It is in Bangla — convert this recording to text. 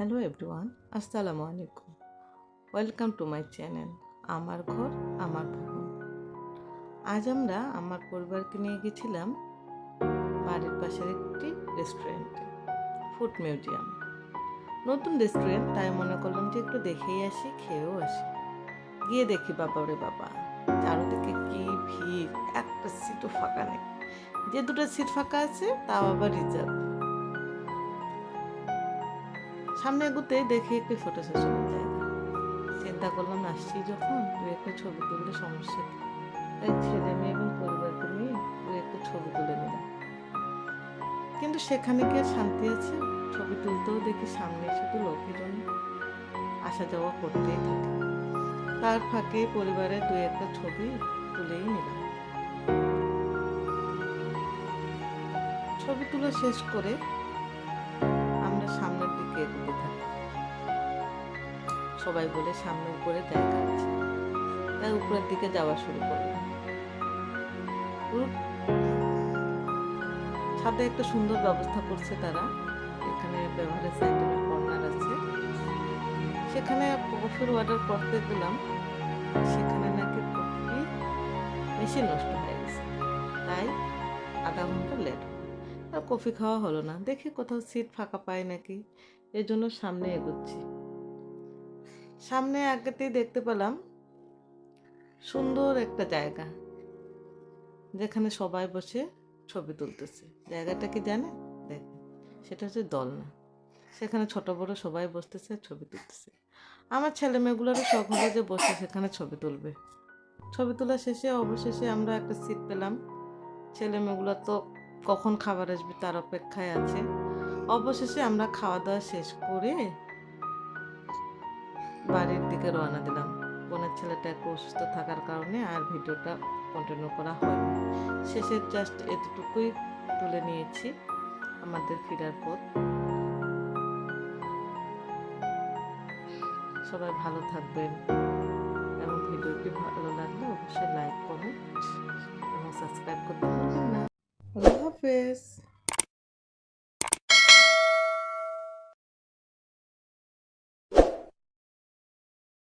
হ্যালো এভরিওয়ান, আসসালামু আলাইকুম। ওয়েলকাম টু মাই চ্যানেল আমার ঘর আমার ভবন। আজ আমরা আমার পরিবারকে নিয়ে গেছিলাম বাড়ির পাশের একটি রেস্টুরেন্টে, ফুড মিউজিয়াম। নতুন রেস্টুরেন্ট, তাই মনে করলাম যে একটু দেখেই আসি, খেয়েও আসি। গিয়ে দেখি বাবা রে বাবা, চারোদিকে কি ভিড়, একটা সিটও ফাঁকা নেই। যে দুটো সিট ফাঁকা আছে তাও আবার রিজার্ভ। সামনে এগোতে দেখি একটি ফটো সেশনের জায়গা। চিন্তা করলাম আসছি যখন দু একটা ছবি তুললে সমস্যা কি, তাই ছেলে মেয়ে এবং পরিবারকে নিয়ে দু একটা ছবি তুলে নিলাম। কিন্তু সেখানে কি আর শান্তি আছে? ছবি তুলতেও দেখি সামনে শুধু লোকজন আসা যাওয়া করতেই থাকে। তার ফাঁকে পরিবারের দু একটা ছবি তুলেই নিলাম। ছবি তুলে শেষ করে আমরা সামনের দিকে এগোতে থাকি। সবাই বলে সামনে উপরে জায়গা আছে, তাই উপরের দিকে যাওয়া শুরু করলাম। ছাদে একটা সুন্দর ব্যবস্থা করছে তারা। এখানে বেভারেজ আইটেমের কর্নার আছে। সেখানে কফির অর্ডার করতে দিলাম, সেখানে নাকি কফি মেশিন নষ্ট হয়ে গেছে, তাই আধা ঘন্টা লেট। আর কফি খাওয়া হলো না। দেখি কোথাও সিট ফাঁকা পাই নাকি, এই জন্য সামনে এগোচ্ছি। সামনে আগেতেই দেখতে পেলাম সুন্দর একটা জায়গা, যেখানে সবাই বসে ছবি তুলতেছে। জায়গাটা কি জানে? দেখেন, সেটা হচ্ছে দোলনা। সেখানে ছোট বড় সবাই বসতেছে, ছবি তুলতেছে। আমার ছেলে মেয়েগুলোরও শখ হলো যে বসে সেখানে ছবি তুলবে। ছবি তোলা শেষে অবশেষে আমরা একটা সিট পেলাম। ছেলে মেয়েগুলো তো কখন খাবার আসবে তার অপেক্ষায় আছে। অবশেষে আমরা খাওয়া দাওয়া শেষ করে বাড়ির দিকে রওনা দিলাম। বোনের ছেলেটা একটু অসুস্থ থাকার কারণে আর ভিডিওটা কন্টিনিউ করা হয়নি। শেষে জাস্ট এতটুকুই তুলে নিয়েছি আমাদের ফেরার পথ। সবাই ভালো থাকবেন এবং ভিডিওটি ভালো লাগলে অবশ্যই লাইক, কমেন্ট এবং সাবস্ক্রাইব করতে ভুলবেন না। আল্লাহ হাফেজ।